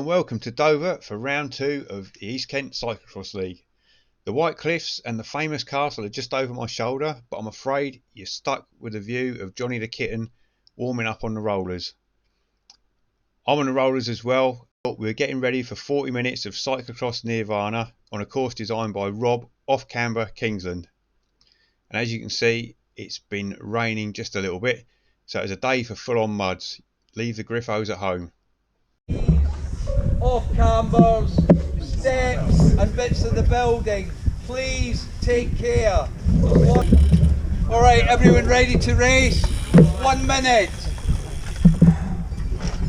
and welcome to Dover for round 2 of the East Kent Cyclocross League. The White Cliffs and the famous castle are just over my shoulder, but I'm afraid you're stuck with a view of Johnny the Kitten warming up on the rollers. I'm on the rollers as well, but we're getting ready for 40 minutes of cyclocross nirvana on a course designed by Rob off Canberra, Kingsland. And as you can see, it's been raining just a little bit, so it's a day for full-on muds. Leave the Griffos at home. Off cambers, steps and bits of the building. Please take care. Alright, everyone ready to race? 1 minute.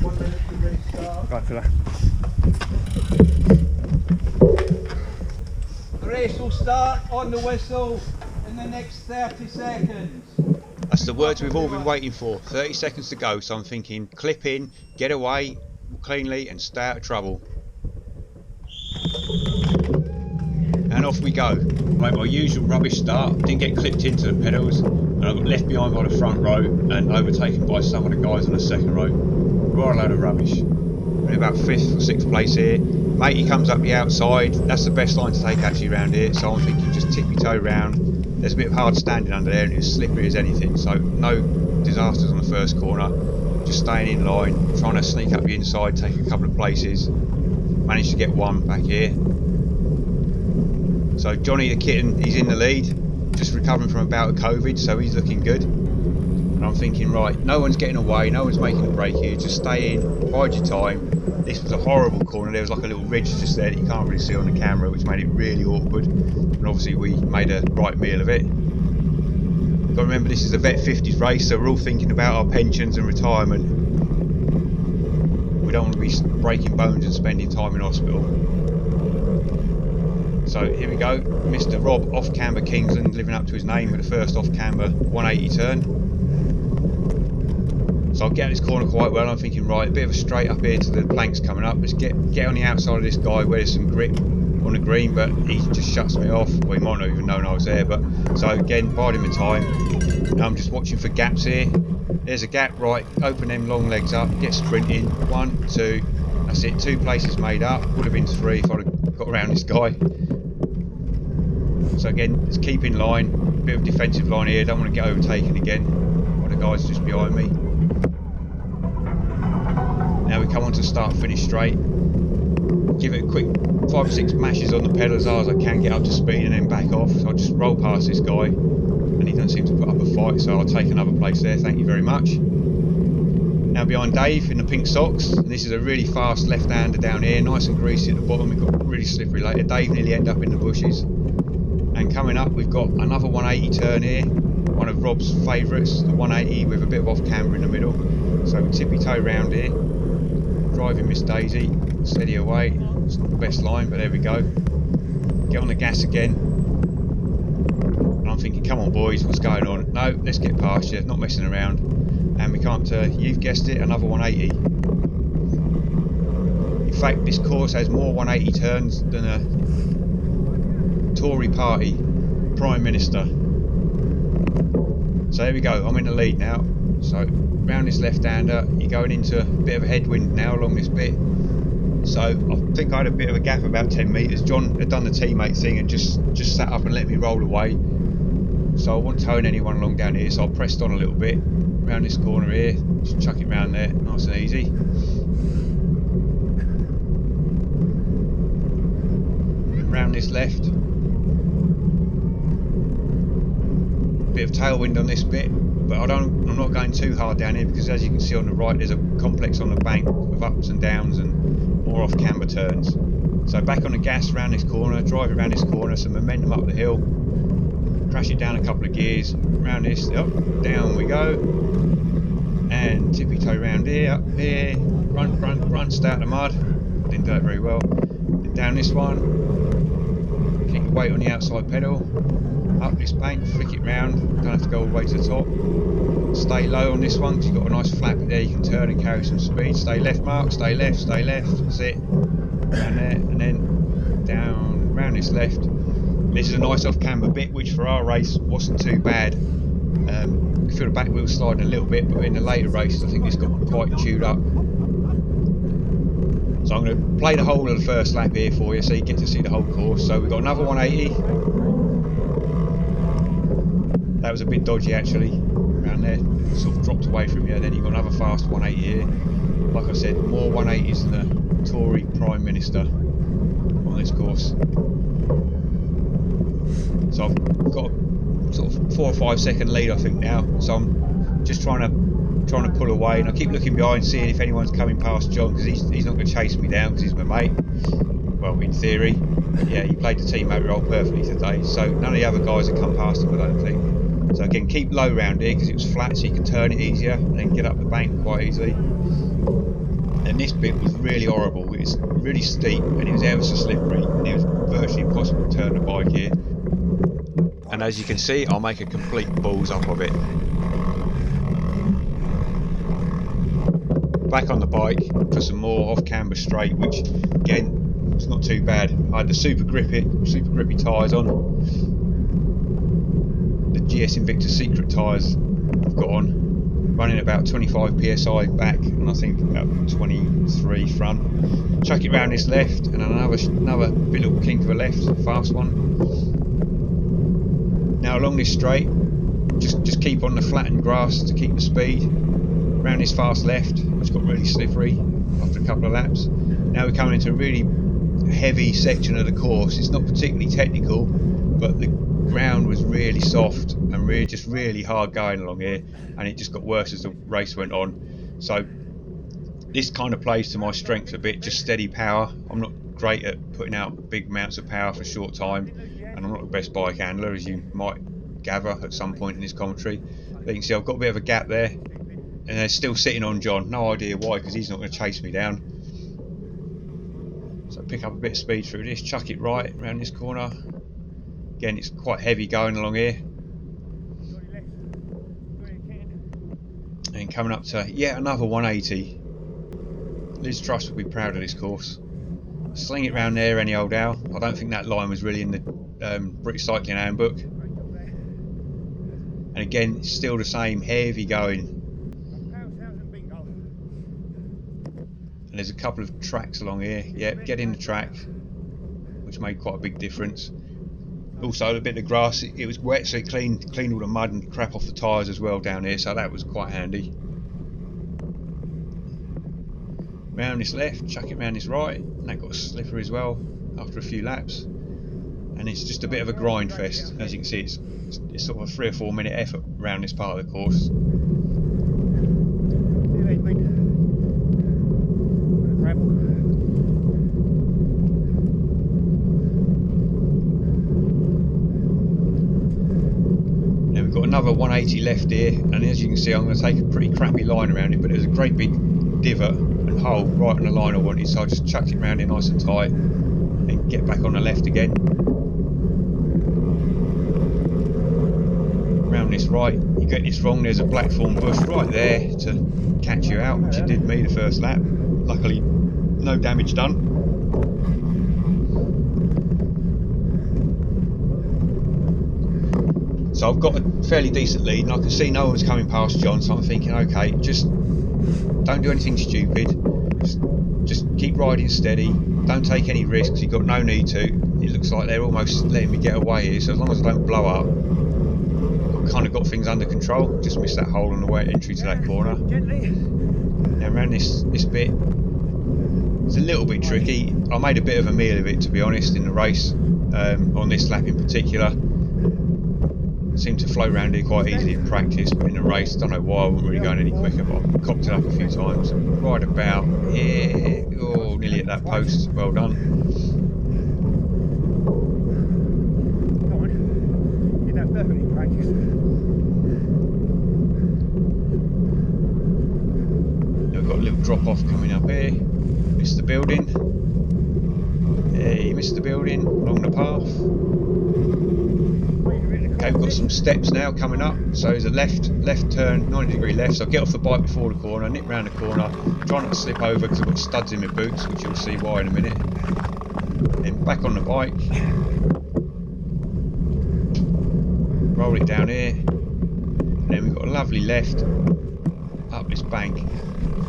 1 minute to race start. Right for that. The race will start on the whistle in the next 30 seconds. That's the words we've all been waiting for. 30 seconds to go, so I'm thinking clip in, get away cleanly and stay out of trouble. And off we go. Made my usual rubbish start, didn't get clipped into the pedals, and I got left behind by the front row and overtaken by some of the guys on the second row. Right, a load of rubbish. We're in about 5th or 6th place here. Matey comes up the outside. That's the best line to take actually around here, so I'm thinking just tip your toe round. There's a bit of hard standing under there and it's slippery as anything, so no disasters on the first corner. Just staying in line, trying to sneak up the inside, take a couple of places. Managed to get one back here. So Johnny the Kitten, he's in the lead, just recovering from a bout of COVID, so he's looking good. And I'm thinking, right, no one's getting away, no one's making a break here, just stay in, bide your time. This was a horrible corner, there was like a little ridge just there that you can't really see on the camera, which made it really awkward. And obviously we made a right meal of it. Got to remember this is a Vet 50s race, so we're all thinking about our pensions and retirement. We don't want to be breaking bones and spending time in hospital. So here we go, Mr. Rob off Canberra, Kingsland, living up to his name with the first off Canberra 180 turn. So I'll get out this corner quite well. I'm thinking, right, a bit of a straight up here to the planks coming up. Let's get on the outside of this guy where there's some grip on the green, but he just shuts me off. Well, he might not even known I was there, but so again, biding my time. Now I'm just watching for gaps here. There's a gap, right, open them long legs up, get sprinting. 1, 2, that's it, 2 places made up. Would have been 3 if I'd have got around this guy. So again, just keep in line, bit of defensive line here, don't want to get overtaken again by the guys just behind me. Now we come on to start finish straight. Give it a quick 5 or 6 mashes on the pedal as hard as I can, get up to speed and then back off. So I'll just roll past this guy and he doesn't seem to put up a fight, so I'll take another place there, thank you very much. Now behind Dave in the pink socks, and this is a really fast left-hander down here, nice and greasy at the bottom, we've got really slippery later. Dave nearly ended up in the bushes. And coming up we've got another 180 turn here, one of Rob's favourites, the 180 with a bit of off camber in the middle. So we tippy toe round here, driving Miss Daisy, steady away, it's not the best line but there we go. Get on the gas again, and I'm thinking, come on boys, what's going on? No, let's get past you, not messing around. And we can't, you've guessed it, another 180. In fact, this course has more 180 turns than a Tory party Prime Minister. So here we go, I'm in the lead now. So round this left-hander, you're going into a bit of a headwind now along this bit. So I think I had a bit of a gap, about 10 metres. John had done the teammate thing and just sat up and let me roll away. So I wasn't towing anyone along down here, so I pressed on a little bit. Round this corner here, just chuck it round there, nice and easy. And round this left. Bit of tailwind on this bit, but I'm not going too hard down here because as you can see on the right there's a complex on the bank of ups and downs and more off camber turns. So back on the gas around this corner, drive around this corner, some momentum up the hill, crash it down a couple of gears, round this, up, down we go, and tippy toe round here, up here, run, stay out the mud, didn't do that very well, then down this one, keep your weight on the outside pedal, up this bank, flick it round, don't have to go all the way to the top. Stay low on this one because you've got a nice flap there, you can turn and carry some speed. Stay left, Mark, stay left, that's it. Down there, and then down, round this left. This is a nice off camber bit, which for our race wasn't too bad. I feel the back wheel sliding a little bit, but in the later races I think this got quite chewed up. So I'm going to play the whole of the first lap here for you so you get to see the whole course. So we've got another 180. That was a bit dodgy actually, around there, sort of dropped away from you. Then you've got another fast 180 here. Like I said, more 180s than the Tory Prime Minister on this course. So I've got a sort of 4 or 5 second lead I think now. So I'm just trying to pull away, and I keep looking behind seeing if anyone's coming past John, because he's not going to chase me down because he's my mate. Well, in theory. But yeah, he played the team motor role perfectly today, so none of the other guys have come past him, I don't think. So again, keep low round here because it was flat, so you can turn it easier and then get up the bank quite easily. And this bit was really horrible. It was really steep and it was ever so slippery, and it was virtually impossible to turn the bike here. And as you can see, I'll make a complete balls up of it. Back on the bike for some more off camber straight, which again, it's not too bad. I had the super grippy tyres on, the GS Invicta Secret tyres I've got on, running about 25 psi back and I think about 23 front. Chuck it round this left and another bit little kink of a left, fast one. Now along this straight, just keep on the flattened grass to keep the speed. Round this fast left, which got really slippery after a couple of laps. Now we're coming into a really heavy section of the course. It's not particularly technical, but the ground was really soft and really hard going along here, and it just got worse as the race went on. So this kind of plays to my strengths a bit, just steady power. I'm not great at putting out big amounts of power for a short time, and I'm not the best bike handler, as you might gather at some point in this commentary. But you can see I've got a bit of a gap there, and they're still sitting on John. No idea why, because he's not going to chase me down. So pick up a bit of speed through this, chuck it right around this corner. Again, it's quite heavy going along here. And coming up to yet another 180. Liz Truss will be proud of this course. Sling it round there any old how. I don't think that line was really in the British Cycling Handbook. And again, it's still the same, heavy going. And there's a couple of tracks along here. Yep, get in the track, which made quite a big difference. Also, a bit of grass, it was wet, so it cleaned all the mud and crap off the tyres as well down here, so that was quite handy. Round this left, chuck it round this right, and that got slippery as well after a few laps. And it's just a bit of a grind fest. As you can see, it's sort of a 3 or 4 minute effort around this part of the course. Another 180 left here, and as you can see I'm going to take a pretty crappy line around it, but there's a great big divot and hole right on the line I wanted, so I just chucked it round it nice and tight and get back on the left again. Round this right, you get this wrong, there's a blackthorn bush right there to catch you out, which it did me the first lap. Luckily no damage done. So I've got a fairly decent lead, and I can see no one's coming past John, so I'm thinking, okay, just don't do anything stupid, just keep riding steady, don't take any risks, you've got no need to. It looks like they're almost letting me get away here, so as long as I don't blow up, I've kind of got things under control. Just missed that hole on the way entry to that corner. Now around this bit, it's a little bit tricky. I made a bit of a meal of it, to be honest, in the race, on this lap in particular. Seemed to flow around here quite easily in practice, but in the race, don't know why I wasn't really going any quicker, but I cocked it up a few times. Right about here, oh, nearly at that post, well done. Come on, did that perfectly in practice. Now we've got a little drop off coming up here, missed the building. Hey, missed the building, along the path. Okay, we've got some steps now coming up, so there's a left turn, 90-degree left, so I'll get off the bike before the corner, nip round the corner, try not to slip over because I've got studs in my boots, which you'll see why in a minute. Then back on the bike, roll it down here, and then we've got a lovely left up this bank,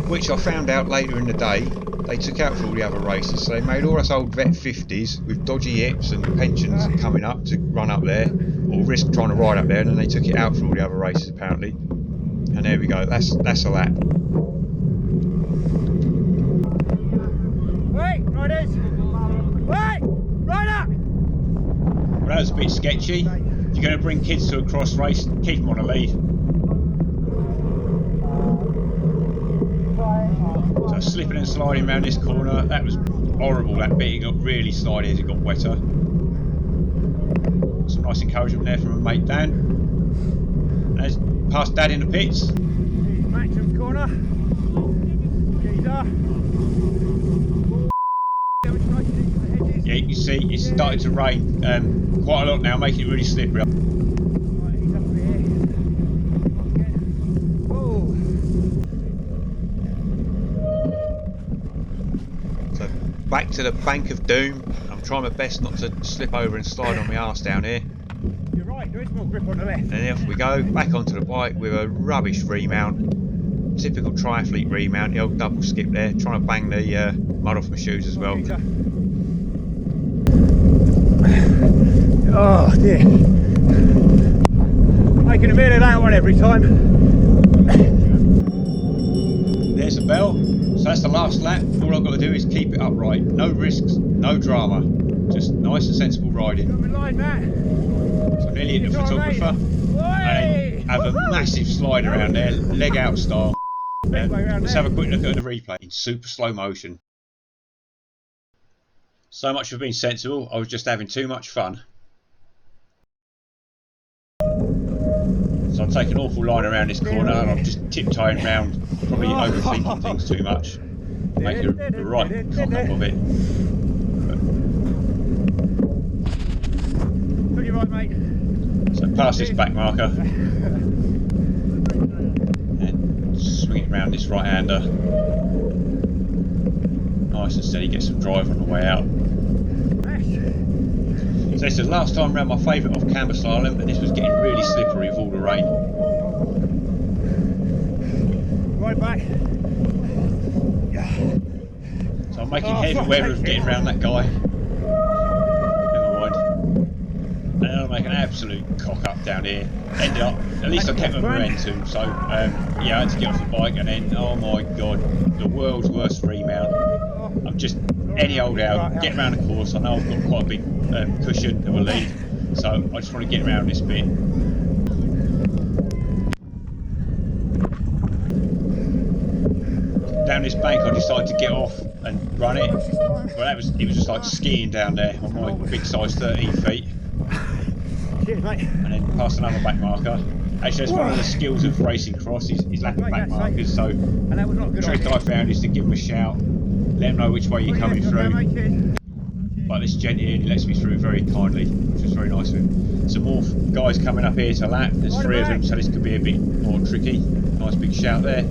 which I found out later in the day they took out for all the other races. So they made all us old vet 50s with dodgy hips and pensions coming up to run up there, or risk trying to ride up there, and then they took it out for all the other races apparently. And there we go. That's a lap. Wait, riders! Wait! Rider! Well, that was a bit sketchy. If you're going to bring kids to a cross race, keep them on a lead. So slipping and sliding around this corner, that was horrible, that bit. It got really slidey as it got wetter. Some nice encouragement there from a mate Dan. And there's past Dad in the pits. Maxim's corner. Geezer. Yeah, you can see it's started to rain quite a lot now, making it really slippery. Right, he's up here. Oh. So back to the bank of doom. I'm trying my best not to slip over and slide on my arse down here. You're right, there is more grip on the left. And off we go, back onto the bike with a rubbish remount. Typical triathlete remount, the old double skip there, trying to bang the mud off my shoes as well. Oh dear. Making a meal of that one every time. There's the bell. So that's the last lap. All I've got to do is keep it upright. No risks, no drama. Just nice and sensible riding. Got me line, Matt. So I'm nearly into photographer. And have a massive slide around there, leg out style. Let's have a quick look at the replay in super slow motion. So much for being sensible, I was just having too much fun. So I'm taking an awful line around this corner and I'm just tiptoeing around, probably overthinking things too much. Making the right cock up of it. Put you right, mate. So past this back marker. And swing it around this right hander. Nice and steady, get some drive on the way out. So this is the last time around my favourite off camber slalom, and this was getting really slippery with all the rain. Right back. So I'm making heavy weather of getting around that guy. Never mind. And then I'll make an absolute cock up down here. Ended up, at least I kept my momentum, so yeah, I had to get off the bike, and then, oh my god, the world's worst remount. I'm just any old out, get around the course. I know I've got quite a big cushion of a lead, so I just want to get around this bit. Down this bank I decided to get off and run it. Well, it was just like skiing down there on my big size 13 feet. Cheers, mate. And then past another back marker. Actually, that's one of the skills of racing cross is lapping back markers. So the trick I found is to give them a shout, let them know which way you're coming through. Like this gent here, and he lets me through very kindly, which was very nice of him. Some more guys coming up here to lap. There's 3 of them, so this could be a bit more tricky. Nice big shout there.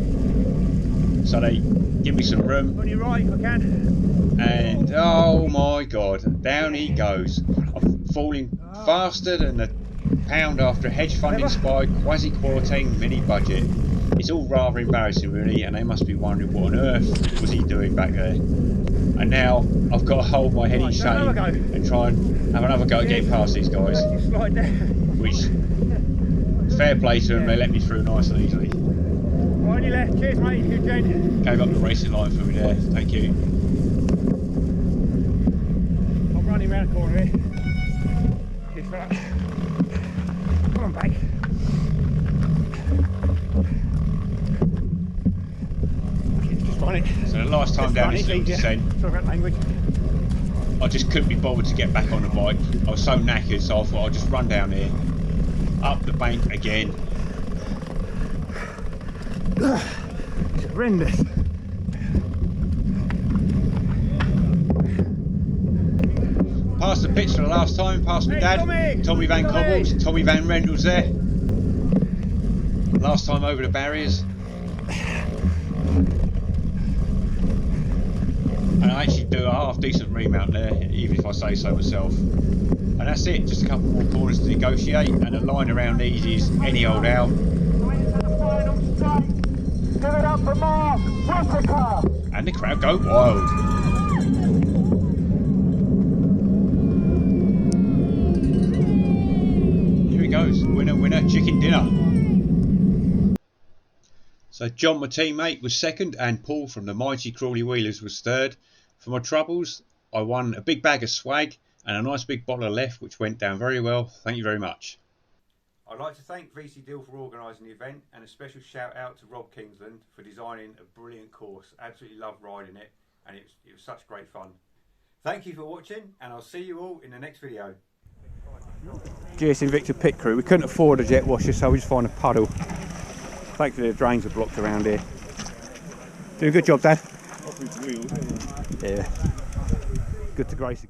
So they give me some room. On your right, if I can. And oh my god, down he goes. I'm falling faster than a pound after a hedge fund inspired quasi quarantine mini budget. It's all rather embarrassing really, and they must be wondering what on earth was he doing back there. And now I've got to hold my head in shame and try and have another go at getting past these guys. Which, fair play to them, they let me through nice and easily. Right on your left, cheers mate, good gent. Gave up the racing line for me there, thank you. I'm running round the corner here. Cheers for that. Come on, back. Just run it. So the last time down this little descent, sorry about language. I just couldn't be bothered to get back on the bike. I was so knackered, so I thought I'd just run down here, up the bank again. It's horrendous. Past the pitch for the last time, past my dad, Tommy Van Cobbles, Tommy Van Rendel's there. Last time over the barriers. And I actually do a half decent remount there, even if I say so myself. And that's it, just a couple more corners to negotiate, and the line around these is any old out. And the crowd go wild. Here he goes, winner, winner, chicken dinner. So John, my teammate, was second, and Paul from the Mighty Crawley Wheelers was third. For my troubles, I won a big bag of swag and a nice big bottle of left, which went down very well. Thank you very much. I'd like to thank VC Deal for organising the event, and a special shout out to Rob Kingsland for designing a brilliant course. Absolutely loved riding it, and it was such great fun. Thank you for watching, and I'll see you all in the next video. GS Invicta pit crew. We couldn't afford a jet washer, so we just found a puddle. Thankfully the drains are blocked around here. Doing a good job, Dad. Yeah. Good to grace again.